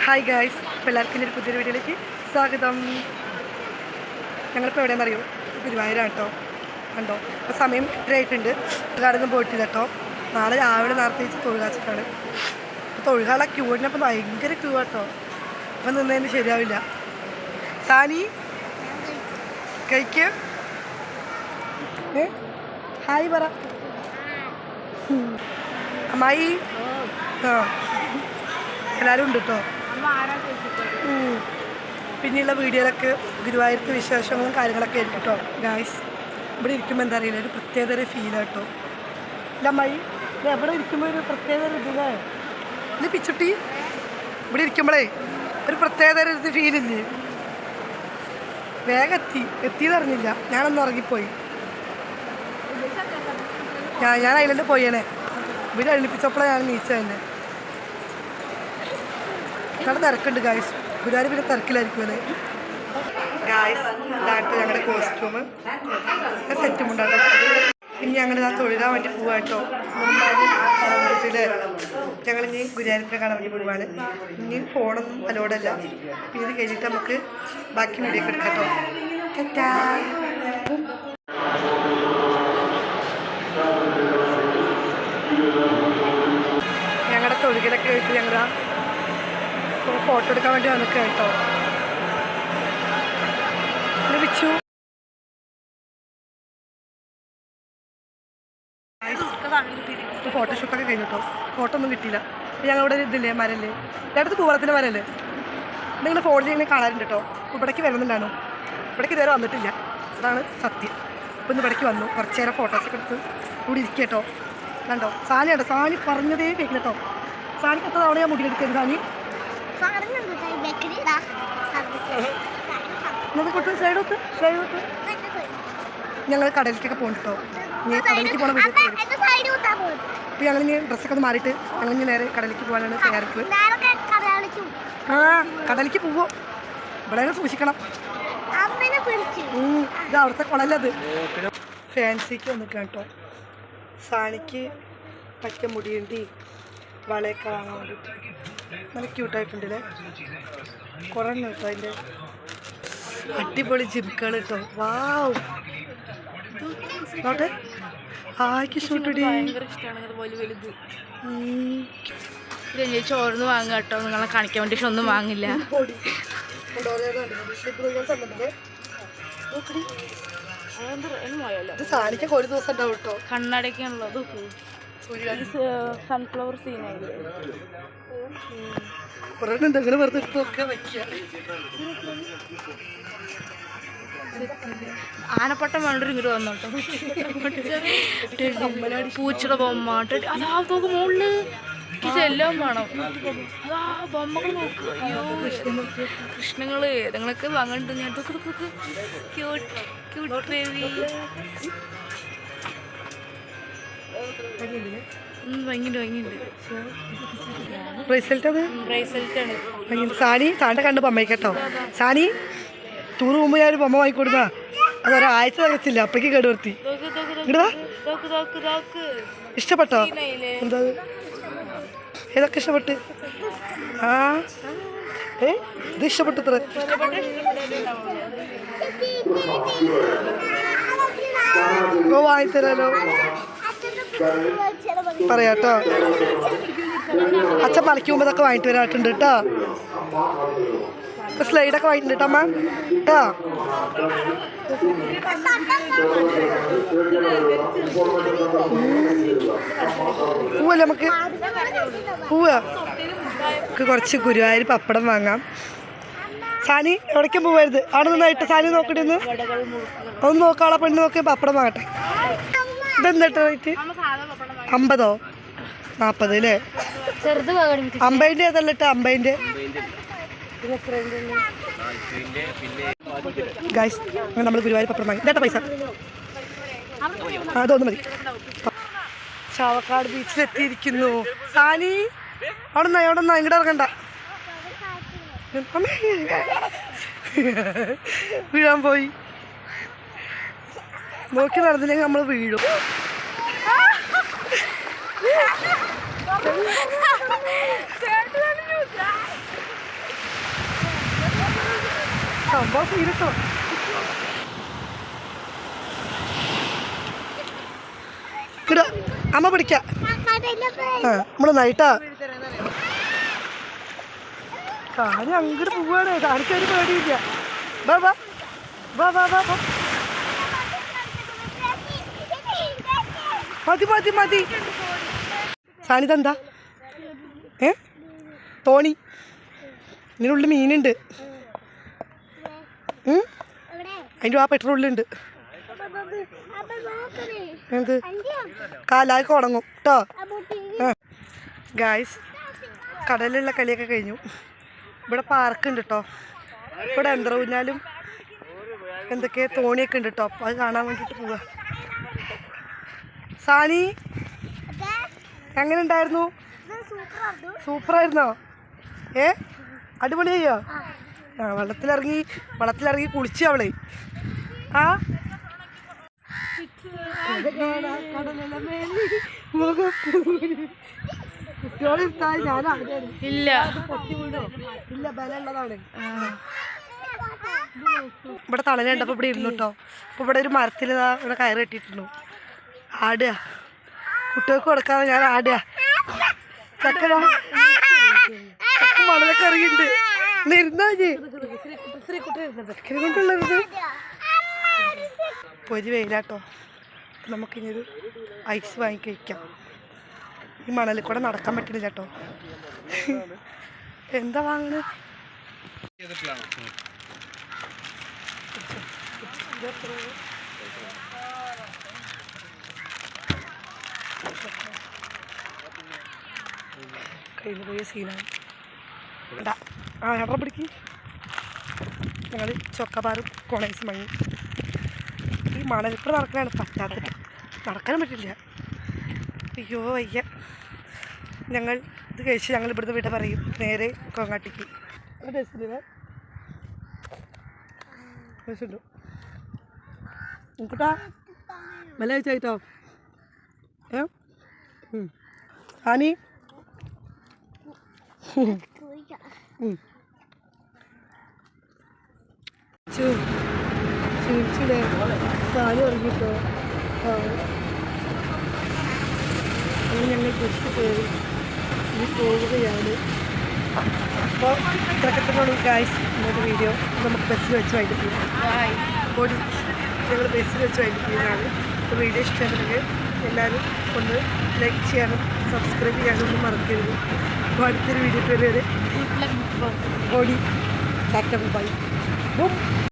Hi guys, ഇപ്പോൾ എല്ലാവർക്കും എൻ്റെ പുതിയൊരു വീഡിയോയിലേക്ക് സ്വാഗതം. ഞങ്ങളിപ്പോൾ എവിടെയെന്നറിയോ? ഗുരുവായൂരാണ് കേട്ടോ. കണ്ടോ, ഇപ്പോൾ സമയം 8:30 തൊഴുകാടൊന്നും പോയിട്ടില്ല കേട്ടോ. നാളെ രാവിലെ നേരത്തെ തൊഴുകാച്ചിട്ടാണ്. അപ്പോൾ തൊഴുകാനുള്ള ക്യൂവിനപ്പോൾ ഭയങ്കര ക്യൂ കേട്ടോ. അപ്പം നിന്നതിന് ശരിയാവില്ല. സാനി കഴിക്കുക. ഹായ് പറ അമ്മായി. ആ, എല്ലാവരും ഉണ്ട് കേട്ടോ. പിന്നെയുള്ള വീഡിയോയിലൊക്കെ ഗുരുവായൂരത്തെ വിശേഷങ്ങളും കാര്യങ്ങളൊക്കെ ആയിരിക്കും കേട്ടോ ഗായ്സ്. ഇവിടെ ഇരിക്കുമ്പോൾ എന്താ അറിയില്ല, ഒരു പ്രത്യേകതര ഫീലാണ് കേട്ടോ. ഇല്ല അമ്മായി, എവിടെ ഇരിക്കുമ്പോൾ ഒരു പ്രത്യേകതര ഇതില്ലേ ഇത് പിച്ചുട്ടി. ഇവിടെ ഇരിക്കുമ്പോഴേ ഒരു പ്രത്യേകതര ഇത് ഫീലില്ലേ. വേഗം എത്തിയെന്ന് അറിഞ്ഞില്ല, ഞാനൊന്നും ഇറങ്ങിപ്പോയി. ഞാൻ അതിലെന്നെ പോയേനെ. ഇവര് എഴുന്നേപ്പിച്ചപ്പോഴാണ് ഞാൻ നീച്ച തന്നെ. നല്ല തിരക്കുണ്ട് ഗായ്സ്. ഗുരുവായൂർ പിന്നെ തിരക്കിലായിരിക്കുമല്ലേ ഗായ്സ്. ഇതായിട്ട് ഞങ്ങളുടെ കോസ്റ്റ്യൂം സെറ്റും ഉണ്ടാട്ടോ. ഇനി ഞങ്ങൾ ആ തൊഴുകാൻ വേണ്ടി പോവാ കേട്ടോ. ഞങ്ങളിനി ഗുരുവായൂരത്തിനെ കാണാൻ വേണ്ടി പോവാണ്. ഇനി ഫോണൊന്നും അലോഡല്ല. പിന്നെ ഇത് കഴിഞ്ഞിട്ട് നമുക്ക് ബാക്കി വീഡിയോ ഒക്കെ എടുക്കാം കേട്ടോ. ഞങ്ങളുടെ തൊഴുകലൊക്കെ കഴിഞ്ഞിട്ട് ഞങ്ങൾ ഫോട്ടോ എടുക്കാൻ വേണ്ടി വന്നിട്ട് കേട്ടോ. ലഭിച്ചു. ഫോട്ടോഷൂട്ടൊക്കെ കഴിഞ്ഞു കേട്ടോ. ഫോട്ടോ ഒന്നും കിട്ടിയില്ല. ഞങ്ങളിവിടെ ഇതില്ലേ മരല്ലേ, അടുത്ത് പൂവളത്തിൻ്റെ മരല്ലേ, നിങ്ങൾ ഫോണിൽ ഇങ്ങനെ കാണാറുണ്ട് കേട്ടോ. ഇവിടേക്ക് വരുന്നുണ്ടാണോ? ഇവിടേക്ക് ഇതുവരെ വന്നിട്ടില്ല, അതാണ് സത്യം. ഇപ്പം ഇന്ന് ഇവിടേക്ക് വന്നു, കുറച്ച് നേരം ഫോട്ടോസൊക്കെ എടുത്ത് ഇവിടെ ഇരിക്കുക കേട്ടോ. കണ്ടോ സാനിയുണ്ടോ? സാനി പറഞ്ഞതേ കേൾക്കില്ല കേട്ടോ. സാനിക്ക് എത്ര തവണ ഞാൻ മുടിയെടുക്കുന്നത്? സാനി ഞങ്ങൾ കടലിലേക്കൊക്കെ പോകും കേട്ടോ. ഇനി കടലിലേക്ക് പോകണ വീട്ടിൽ ഇപ്പം ഞങ്ങളിനി ഡ്രസ്സൊക്കെ ഒന്ന് മാറിയിട്ട് ഞങ്ങളിനി നേരെ കടലിലേക്ക് പോകാനാണ് തയ്യാറെടുപ്പ്. ആ, കടലിലേക്ക് പോവോ? ഇവിടെ സൂക്ഷിക്കണം. ഇത് അവിടുത്തെ കുളല്ലത്. ഫാൻസിക്ക് വന്നിട്ട് കേട്ടോ. സാനിക്ക് പറ്റിയ മുടിയുണ്ടി വളയൊക്കെ വാങ്ങാൻ വേണ്ടിയിട്ട് നല്ല ക്യൂട്ടായിട്ടുണ്ടല്ലേ. കുറേ കേട്ടോ അതിൻ്റെ അടിപൊളി ജിംകൾ കേട്ടോ. വാവ്, നോട്ടെ ആയിക്ക് ഷൂട്ടിടി. ചോർന്ന് വാങ്ങുക കേട്ടോ. നിങ്ങളെ കാണിക്കാൻ വേണ്ടി ഒന്നും വാങ്ങില്ല. സാനിക്കൊക്കെ ഒരു ദിവസം ഉണ്ടാവും കേട്ടോ. കണ്ണടയ്ക്കാണുള്ളത്. സൺഫ്ലവർ സീനായി കുറേ ഉണ്ട്. അങ്ങനെ വെറുതെ എടുത്തൊക്കെ വയ്ക്കുക. ആനപ്പട്ടം വേണ്ടൊരു ഇങ്ങോട്ട് വന്നോട്ടോ. പൂച്ചയുടെ ബൊമ്മ അതാ നോക്ക് മുകളില്. ഇതെല്ലാം വേണം. അതാ ബൊമ്മകൾ നോക്ക്. അയ്യോ കൃഷ്ണങ്ങള് ഏതെങ്കിലൊക്കെ വാങ്ങണ്ട്. ഞാൻ ക്യൂട്ട് ക്യൂട്ട് ബേബി. സാനിയുടെ കണ്ട് ബൊമ്മ കേട്ടോ. സാനി ടൂർ പോകുമ്പോൾ ഞാൻ ഒരു ബൊമ്മ വാങ്ങിക്കൊടുത്താ അതൊരാഴ്ച തികച്ചില്ല, അപ്പഴേക്ക് കേട് നിർത്തി. ഇങ്ങടാ, ഇഷ്ടപ്പെട്ടോ? എന്താ ഏതൊക്കെ ഇഷ്ടപ്പെട്ട്? ആ ഇത് ഇഷ്ടപ്പെട്ടു. ഇത്ര വാങ്ങിത്തരാലോ പറയാട്ടോ. അച്ഛൻ മലയ്ക്ക് പോകുമ്പോൾ ഇതൊക്കെ വാങ്ങിട്ട് വരാട്ടുണ്ട് കേട്ടോ. സ്ലൈഡൊക്കെ വാങ്ങിട്ടുണ്ട് കേട്ടോ അമ്മ കേട്ടോ. പൂവല്ലേ നമുക്ക്? പൂവാ കുറച്ച് ഗുരുവായൂർ പപ്പടം വാങ്ങാം. സാനി എവിടേക്കും പോവരുത്. അവിടെ നിന്നായിട്ട് സാനി നോക്കട്ടെ, ഒന്ന് നോക്കാളെ പെണ്ണ് നോക്കി പപ്പടം വാങ്ങട്ടെ. ഇതെന്താ റേറ്റ്? 50 40 അല്ലേ? 50 ഏതല്ല കേട്ടോ. 50 ഗൈസ്, നമ്മൾ ഗുരുവായൂർ പപ്പടം വാങ്ങി. ഇതേട്ടാ പൈസ. അതൊന്നും മതി. ചാവക്കാട് ബീച്ചിലെത്തിയിരിക്കുന്നു. സാനി അവിടെ നിന്നാ ഇങ്ങോട്ട് ഇറങ്ങണ്ട. വീഴാൻ പോയി. നോക്കി നടന്നില്ലെങ്കിൽ നമ്മൾ വീഴും. സംഭവം തീരട്ടോ. അമ്മ പിടിക്കാം. നമ്മള് നൈട്ടാ കാര്യം അങ്ങോട്ട് പോവാണ്. കാണിക്കൊരു പേടിയില്ല. വാ വാ വാ വാ വാ വാ. മതി മതി മതി. സാനിതെന്താ തോണി ഇതിനുള്ളിൽ മീനുണ്ട്. അതിൻ്റെ ആ പെട്രോളിലുണ്ട്. എന്ത് കാലാക്കി ഉണങ്ങും കേട്ടോ. ഗായ്സ് കടലിലുള്ള കളിയൊക്കെ കഴിഞ്ഞു. ഇവിടെ പാർക്ക് ഉണ്ട് കേട്ടോ. ഇവിടെ ഊഞ്ഞാലും എന്തൊക്കെ തോണിയൊക്കെ ഉണ്ട് കേട്ടോ. അത് കാണാൻ വേണ്ടിയിട്ട് പോവാ. സാനി എങ്ങനെ ഉണ്ടായിരുന്നു? സൂപ്പറായിരുന്നോ? അടിപൊളിയായോ? ആ വെള്ളത്തിലിറങ്ങി കുളിച്ചു അവളെ. ആ ഇല്ല ഇല്ല ബലമുള്ളതാണ്. ഇവിടെ തണലുണ്ടപ്പോൾ ഇവിടെ ഇരുന്നു കേട്ടോ. അപ്പോൾ ഇവിടെ ഒരു മരത്തിൽ ഇവിടെ കയറ് കെട്ടിയിട്ടുണ്ടു. ആടുക കുട്ടികൾക്ക് കൊടുക്കാതെ ഞാൻ ആടുക. ചക്ക മണലൊക്കെ ഇറങ്ങിയിട്ടുണ്ട്. ഇരുന്നോ കൊണ്ടുള്ളത് പൊരി വെയിലാട്ടോ. നമുക്കിനിയൊരു ഐസ് വാങ്ങി കഴിക്കാം. ഈ മണലിൽ കൂടെ നടക്കാൻ പറ്റില്ല കേട്ടോ. എന്താ വാങ്ങണത്? കയ്യിൽ പോയ സീനാണ്. എവിടെ പിടിക്കും. ഞങ്ങൾ ചൊക്കബാറും കോണൈസ് വാങ്ങി. ഈ മണലിപ്പുറ നടക്കാനാണ് പറ്റാത്തത്. നടക്കാനും പറ്റില്ല. അയ്യോ വയ്യ. ഞങ്ങൾ ഇത് കഴിച്ച് ഞങ്ങൾ ഇവിടുന്ന് വിട പറയും. നേരെ കോങ്ങാട്ടിക്ക്. ബസ്സുണ്ടോ നോക്കട്ടാ. വില വെച്ചായിട്ടോ. ആനി ക്ഷീണിച്ചില്ലേ? സാരി ഉറങ്ങിട്ടോ. ഞങ്ങൾ ബസ് കയറി ഇനി പോവുകയാണ്. അപ്പോൾ ഇത്രക്കെട്ടുള്ളൂ ഗായ്സ് ഇന്നത്തെ വീഡിയോ. നമുക്ക് ബസ്സിൽ വെച്ച് വൈകിട്ട് പോകാം. ഓടി ഞങ്ങൾ ബസ്സിൽ വെച്ച് വൈകിട്ട് പോകുന്നതാണ്. അപ്പോൾ വീഡിയോ ഇഷ്ടമായിട്ടുണ്ടെങ്കിൽ എല്ലാവരും ഒന്ന് ലൈക്ക് ചെയ്യാനും സബ്സ്ക്രൈബ് ചെയ്യാനും ഒന്നും മറക്കരുത്. അപ്പോൾ അടുത്തൊരു വീഡിയോ പേര് വരെ ഓടി ടാറ്റ ബൈ.